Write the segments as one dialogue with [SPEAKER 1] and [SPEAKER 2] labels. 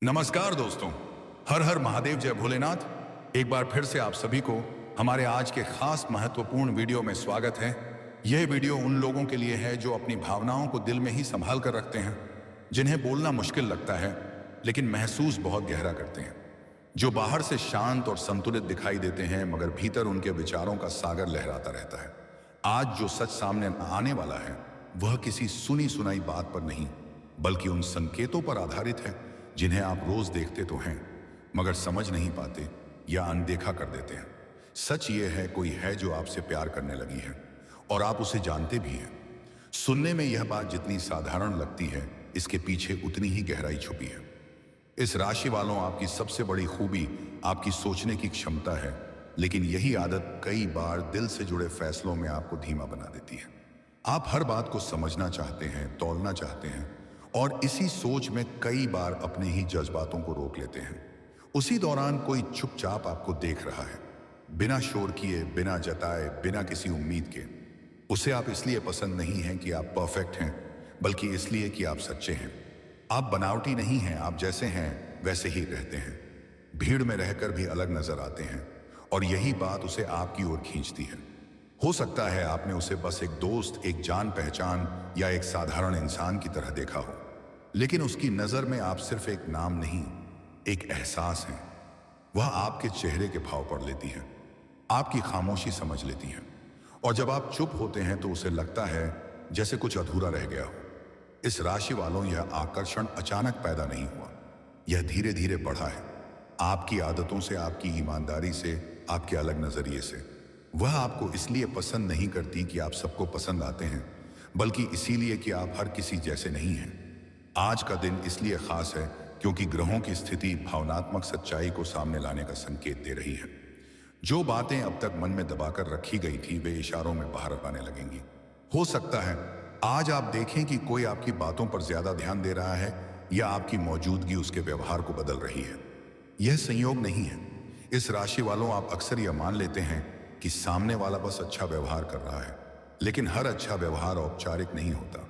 [SPEAKER 1] नमस्कार दोस्तों। हर हर महादेव, जय भोलेनाथ। एक बार फिर से आप सभी को हमारे आज के खास महत्वपूर्ण वीडियो में स्वागत है। यह वीडियो उन लोगों के लिए है जो अपनी भावनाओं को दिल में ही संभाल कर रखते हैं, जिन्हें बोलना मुश्किल लगता है लेकिन महसूस बहुत गहरा करते हैं, जो बाहर से शांत और संतुलित दिखाई देते हैं मगर भीतर उनके विचारों का सागर लहराता रहता है। आज जो सच सामने आने वाला है वह किसी सुनी सुनाई बात पर नहीं बल्कि उन संकेतों पर आधारित है जिन्हें आप रोज देखते तो हैं मगर समझ नहीं पाते या अनदेखा कर देते हैं। सच ये है, कोई है जो आपसे प्यार करने लगी है और आप उसे जानते भी हैं। सुनने में यह बात जितनी साधारण लगती है, इसके पीछे उतनी ही गहराई छुपी है। इस राशि वालों, आपकी सबसे बड़ी खूबी आपकी सोचने की क्षमता है, लेकिन यही आदत कई बार दिल से जुड़े फैसलों में आपको धीमा बना देती है। आप हर बात को समझना चाहते हैं, तौलना चाहते हैं और इसी सोच में कई बार अपने ही जज्बातों को रोक लेते हैं। उसी दौरान कोई चुपचाप आपको देख रहा है, बिना शोर किए, बिना जताए, बिना किसी उम्मीद के। उसे आप इसलिए पसंद नहीं हैं कि आप परफेक्ट हैं, बल्कि इसलिए कि आप सच्चे हैं। आप बनावटी नहीं हैं, आप जैसे हैं वैसे ही रहते हैं। भीड़ में रहकर भी अलग नजर आते हैं और यही बात उसे आपकी ओर खींचती है। हो सकता है आपने उसे बस एक दोस्त, एक जान पहचान या एक साधारण इंसान की तरह देखा हो, लेकिन उसकी नजर में आप सिर्फ एक नाम नहीं, एक एहसास हैं। वह आपके चेहरे के भाव पढ़ लेती है, आपकी खामोशी समझ लेती है और जब आप चुप होते हैं तो उसे लगता है जैसे कुछ अधूरा रह गया हो। इस राशि वालों, यह आकर्षण अचानक पैदा नहीं हुआ, यह धीरे धीरे बढ़ा है। आपकी आदतों से, आपकी ईमानदारी से, आपके अलग नजरिए से। वह आपको इसलिए पसंद नहीं करती कि आप सबको पसंद आते हैं, बल्कि इसीलिए कि आप हर किसी जैसे नहीं हैं। आज का दिन इसलिए खास है क्योंकि ग्रहों की स्थिति भावनात्मक सच्चाई को सामने लाने का संकेत दे रही है। जो बातें अब तक मन में दबाकर रखी गई थी, वे इशारों में बाहर आने लगेंगी। हो सकता है आज आप देखें कि कोई आपकी बातों पर ज्यादा ध्यान दे रहा है या आपकी मौजूदगी उसके व्यवहार को बदल रही है। यह संयोग नहीं है। इस राशि वालों, आप अक्सर यह मान लेते हैं कि सामने वाला बस अच्छा व्यवहार कर रहा है, लेकिन हर अच्छा व्यवहार औपचारिक नहीं होता।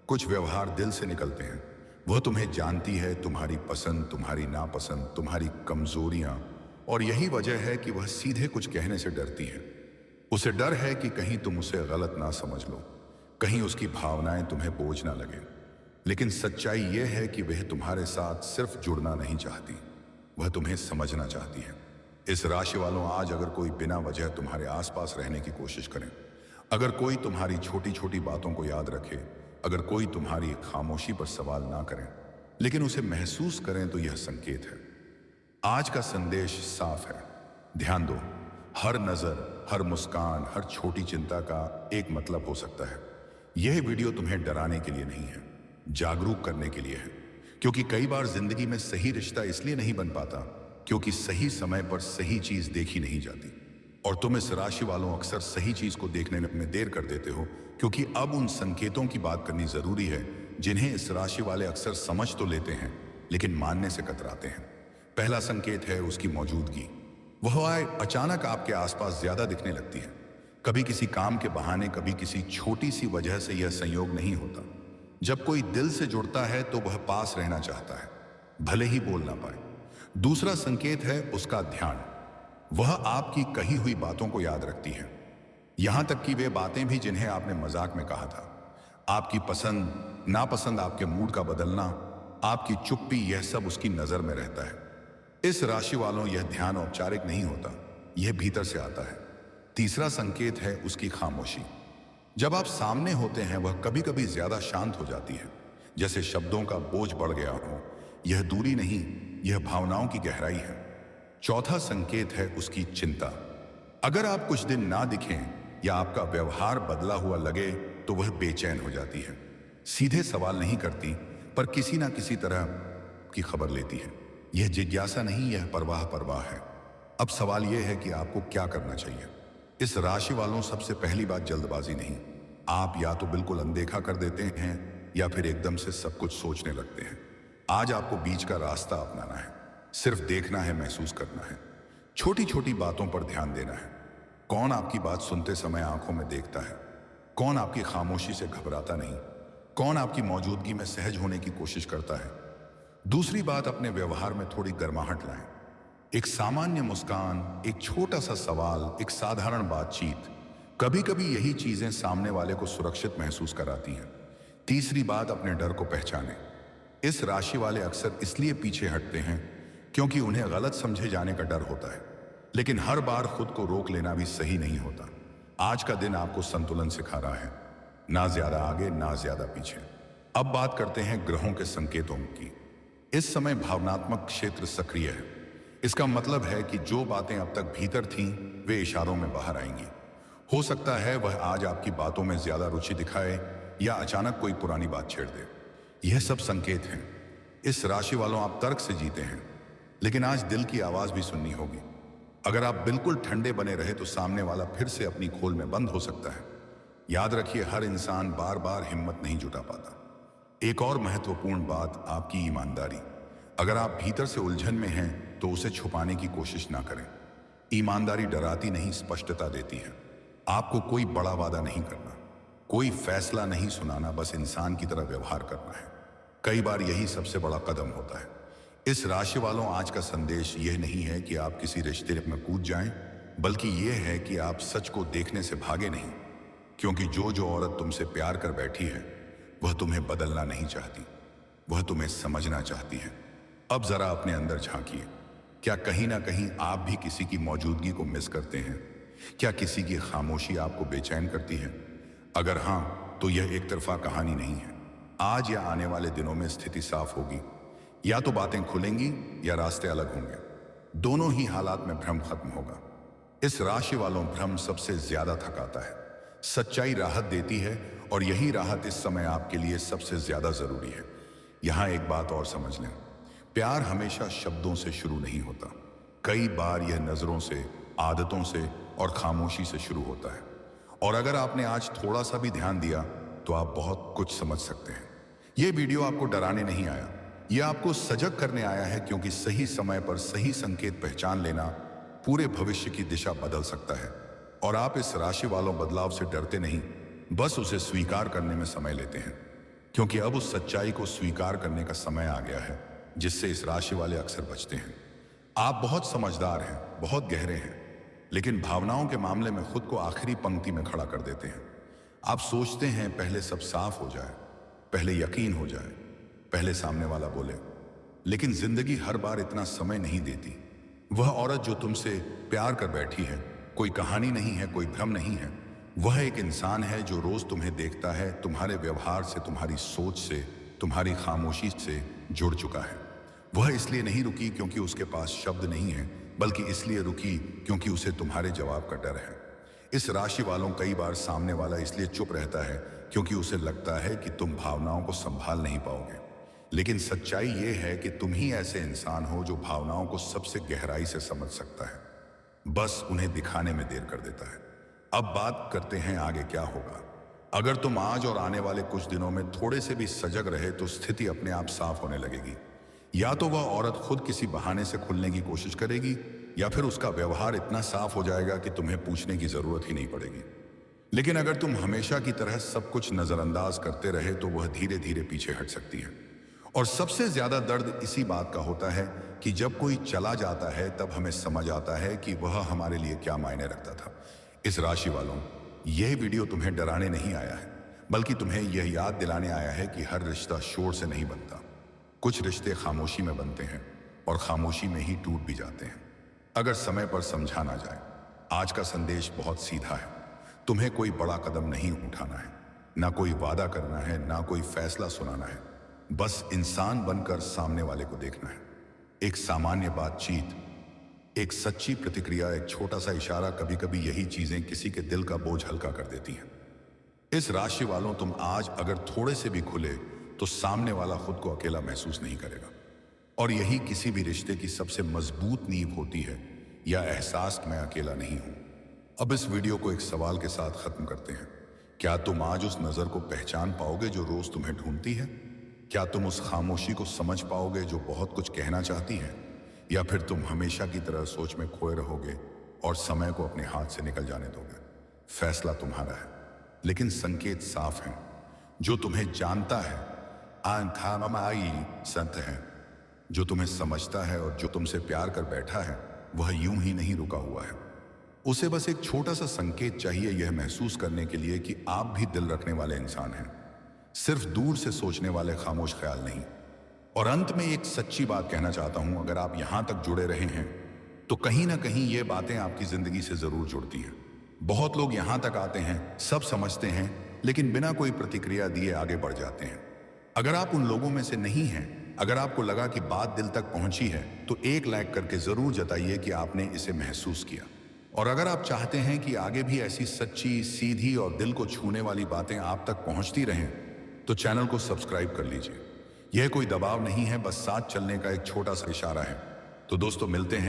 [SPEAKER 1] कुछ व्यवहार दिल से निकलते हैं। वह तुम्हें जानती है, तुम्हारी पसंद, तुम्हारी नापसंद, तुम्हारी कमजोरियां, और यही वजह है कि वह सीधे कुछ कहने से डरती है। उसे डर है कि कहीं तुम उसे गलत ना समझ लो, कहीं उसकी भावनाएं तुम्हें बोझ ना लगे। लेकिन सच्चाई यह है कि वह तुम्हारे साथ सिर्फ जुड़ना नहीं चाहती, वह तुम्हें समझना चाहती है। इस राशि वालों, आज अगर कोई बिना वजह तुम्हारे आसपास रहने की कोशिश करे, अगर कोई तुम्हारी छोटी छोटी बातों को याद रखे, अगर कोई तुम्हारी खामोशी पर सवाल ना करें लेकिन उसे महसूस करें, तो यह संकेत है। आज का संदेश साफ है। ध्यान दो, हर नजर, हर मुस्कान, हर छोटी चिंता का एक मतलब हो सकता है। यह वीडियो तुम्हें डराने के लिए नहीं है, जागरूक करने के लिए है। क्योंकि कई बार जिंदगी में सही रिश्ता इसलिए नहीं बन पाता क्योंकि सही समय पर सही चीज देखी नहीं जाती। और तुम इस राशि वालों अक्सर सही चीज को देखने में देर कर देते हो, क्योंकि अब उन संकेतों की बात करनी जरूरी है जिन्हें इस राशि वाले अक्सर समझ तो लेते हैं लेकिन मानने से कतराते हैं। पहला संकेत है उसकी मौजूदगी। वह अचानक आपके आसपास ज्यादा दिखने लगती है, कभी किसी काम के बहाने, कभी किसी छोटी सी वजह से। यह संयोग नहीं होता। जब कोई दिल से जुड़ता है तो वह पास रहना चाहता है, भले ही बोल ना पाए। दूसरा संकेत है उसका ध्यान। वह आपकी कही हुई बातों को याद रखती है, यहां तक कि वे बातें भी जिन्हें आपने मजाक में कहा था। आपकी पसंद, नापसंद, आपके मूड का बदलना, आपकी चुप्पी, यह सब उसकी नजर में रहता है। इस राशि वालों, यह ध्यान औपचारिक नहीं होता, यह भीतर से आता है। तीसरा संकेत है उसकी खामोशी। जब आप सामने होते हैं वह कभी कभी ज्यादा शांत हो जाती है, जैसे शब्दों का बोझ बढ़ गया हो। यह दूरी नहीं, यह भावनाओं की गहराई है। चौथा संकेत है उसकी चिंता। अगर आप कुछ दिन ना दिखें या आपका व्यवहार बदला हुआ लगे तो वह बेचैन हो जाती है। सीधे सवाल नहीं करती, पर किसी ना किसी तरह की खबर लेती है। यह जिज्ञासा नहीं, यह परवाह है। अब सवाल यह है कि आपको क्या करना चाहिए। इस राशि वालों, सबसे पहली बात जल्दबाजी नहीं। आप या तो बिल्कुल अनदेखा कर देते हैं या फिर एकदम से सब कुछ सोचने लगते हैं। आज आपको बीच का रास्ता अपनाना है। सिर्फ देखना है, महसूस करना है, छोटी छोटी बातों पर ध्यान देना है। कौन आपकी बात सुनते समय आंखों में देखता है, कौन आपकी खामोशी से घबराता नहीं, कौन आपकी मौजूदगी में सहज होने की कोशिश करता है। दूसरी बात, अपने व्यवहार में थोड़ी गर्माहट लाएं। एक सामान्य मुस्कान, एक छोटा सा सवाल, एक साधारण बातचीत, कभी कभी यही चीजें सामने वाले को सुरक्षित महसूस कराती हैं। तीसरी बात, अपने डर को पहचानें। इस राशि वाले अक्सर इसलिए पीछे हटते हैं क्योंकि उन्हें गलत समझे जाने का डर होता है, लेकिन हर बार खुद को रोक लेना भी सही नहीं होता। आज का दिन आपको संतुलन सिखा रहा है, ना ज्यादा आगे ना ज्यादा पीछे। अब बात करते हैं ग्रहों के संकेतों की। इस समय भावनात्मक क्षेत्र सक्रिय है। इसका मतलब है कि जो बातें अब तक भीतर थीं वे इशारों में बाहर आएंगी। हो सकता है वह आज आपकी बातों में ज्यादा रुचि दिखाए या अचानक कोई पुरानी बात छेड़ दे। यह सब संकेत हैं। इस राशि वालों, आप तर्क से जीते हैं, लेकिन आज दिल की आवाज भी सुननी होगी। अगर आप बिल्कुल ठंडे बने रहे तो सामने वाला फिर से अपनी खोल में बंद हो सकता है। याद रखिए, हर इंसान बार बार हिम्मत नहीं जुटा पाता। एक और महत्वपूर्ण बात, आपकी ईमानदारी। अगर आप भीतर से उलझन में हैं तो उसे छुपाने की कोशिश ना करें। ईमानदारी डराती नहीं, स्पष्टता देती है। आपको कोई बड़ा वादा नहीं करना, कोई फैसला नहीं सुनाना, बस इंसान की तरह व्यवहार करना है। कई बार यही सबसे बड़ा कदम होता है। इस राशि वालों, आज का संदेश यह नहीं है कि आप किसी रिश्ते में कूद जाएं, बल्कि यह है कि आप सच को देखने से भागे नहीं। क्योंकि जो औरत तुमसे प्यार कर बैठी है वह तुम्हें बदलना नहीं चाहती, वह तुम्हें समझना चाहती है। अब जरा अपने अंदर झांकिए। क्या कहीं ना कहीं आप भी किसी की मौजूदगी को मिस करते हैं? क्या किसी की खामोशी आपको बेचैन करती है? अगर हां, तो यह एक तरफा कहानी नहीं है। आज या आने वाले दिनों में स्थिति साफ होगी। या तो बातें खुलेंगी या रास्ते अलग होंगे। दोनों ही हालात में भ्रम खत्म होगा। इस राशि वालों, भ्रम सबसे ज्यादा थकाता है। सच्चाई राहत देती है, और यही राहत इस समय आपके लिए सबसे ज्यादा जरूरी है। यहां एक बात और समझ लें, प्यार हमेशा शब्दों से शुरू नहीं होता। कई बार यह नजरों से, आदतों से और खामोशी से शुरू होता है। और अगर आपने आज थोड़ा सा भी ध्यान दिया तो आप बहुत कुछ समझ सकते हैं। यह वीडियो आपको डराने नहीं आया, यह आपको सजग करने आया है, क्योंकि सही समय पर सही संकेत पहचान लेना पूरे भविष्य की दिशा बदल सकता है। और आप इस राशि वालों, बदलाव से डरते नहीं, बस उसे स्वीकार करने में समय लेते हैं। क्योंकि अब उस सच्चाई को स्वीकार करने का समय आ गया है जिससे इस राशि वाले अक्सर बचते हैं। आप बहुत समझदार हैं, बहुत गहरे हैं, लेकिन भावनाओं के मामले में खुद को आखिरी पंक्ति में खड़ा कर देते हैं। आप सोचते हैं पहले सब साफ हो जाए, पहले यकीन हो जाए, पहले सामने वाला बोले। लेकिन जिंदगी हर बार इतना समय नहीं देती। वह औरत जो तुमसे प्यार कर बैठी है कोई कहानी नहीं है, कोई भ्रम नहीं है। वह एक इंसान है जो रोज तुम्हें देखता है, तुम्हारे व्यवहार से, तुम्हारी सोच से, तुम्हारी खामोशी से जुड़ चुका है। वह इसलिए नहीं रुकी क्योंकि उसके पास शब्द नहीं है, बल्कि इसलिए रुकी क्योंकि उसे तुम्हारे जवाब का डर है। इस राशि वालों, कई बार सामने वाला इसलिए चुप रहता है क्योंकि उसे लगता है कि तुम भावनाओं को संभाल नहीं पाओगे। लेकिन सच्चाई ये है कि तुम ही ऐसे इंसान हो जो भावनाओं को सबसे गहराई से समझ सकता है, बस उन्हें दिखाने में देर कर देता है। अब बात करते हैं आगे क्या होगा। अगर तुम आज और आने वाले कुछ दिनों में थोड़े से भी सजग रहे तो स्थिति अपने आप साफ होने लगेगी। या तो वह औरत खुद किसी बहाने से खुलने की कोशिश करेगी, या फिर उसका व्यवहार इतना साफ हो जाएगा कि तुम्हें पूछने की जरूरत ही नहीं पड़ेगी। लेकिन अगर तुम हमेशा की तरह सब कुछ नजरअंदाज करते रहे तो वह धीरे धीरे पीछे हट सकती है। और सबसे ज्यादा दर्द इसी बात का होता है कि जब कोई चला जाता है तब हमें समझ आता है कि वह हमारे लिए क्या मायने रखता था। इस राशि वालों, यह वीडियो तुम्हें डराने नहीं आया है, बल्कि तुम्हें यह याद दिलाने आया है कि हर रिश्ता शोर से नहीं बनता। कुछ रिश्ते खामोशी में बनते हैं और खामोशी में ही टूट भी जाते हैं, अगर समय पर समझा ना जाए। आज का संदेश बहुत सीधा है। तुम्हें कोई बड़ा कदम नहीं उठाना है, ना कोई वादा करना है, ना कोई फैसला सुनाना है। बस इंसान बनकर सामने वाले को देखना है। एक सामान्य बातचीत, एक सच्ची प्रतिक्रिया, एक छोटा सा इशारा, कभी कभी यही चीजें किसी के दिल का बोझ हल्का कर देती हैं। इस राशि वालों, तुम आज अगर थोड़े से भी खुले तो सामने वाला खुद को अकेला महसूस नहीं करेगा। और यही किसी भी रिश्ते की सबसे मजबूत नींव होती है, या एहसास मैं अकेला नहीं हूं। अब इस वीडियो को एक सवाल के साथ खत्म करते हैं। क्या तुम आज उस नजर को पहचान पाओगे जो रोज तुम्हें ढूंढती है? क्या तुम उस खामोशी को समझ पाओगे जो बहुत कुछ कहना चाहती है? या फिर तुम हमेशा की तरह सोच में खोए रहोगे और समय को अपने हाथ से निकल जाने दोगे? फैसला तुम्हारा है, लेकिन संकेत साफ हैं। जो तुम्हें जानता है, आंखामाई संत है, जो तुम्हें समझता है और जो तुमसे प्यार कर बैठा है, वह यूं ही नहीं रुका हुआ है। उसे बस एक छोटा सा संकेत चाहिए यह महसूस करने के लिए कि आप भी दिल रखने वाले इंसान हैं, सिर्फ दूर से सोचने वाले खामोश ख्याल नहीं। और अंत में एक सच्ची बात कहना चाहता हूं, अगर आप यहां तक जुड़े रहे हैं तो कहीं ना कहीं ये बातें आपकी जिंदगी से जरूर जुड़ती हैं। बहुत लोग यहां तक आते हैं, सब समझते हैं, लेकिन बिना कोई प्रतिक्रिया दिए आगे बढ़ जाते हैं। अगर आप उन लोगों में से नहीं हैं, अगर आपको लगा कि बात दिल तक पहुंची है, तो एक लाइक करके जरूर जताइए कि आपने इसे महसूस किया। और अगर आप चाहते हैं कि आगे भी ऐसी सच्ची, सीधी और दिल को छूने वाली बातें आप तक पहुंचती रहें, तो चैनल को सब्सक्राइब कर लीजिए। यह कोई दबाव नहीं है, बस साथ चलने का एक छोटा सा इशारा है। तो दोस्तों, मिलते हैं।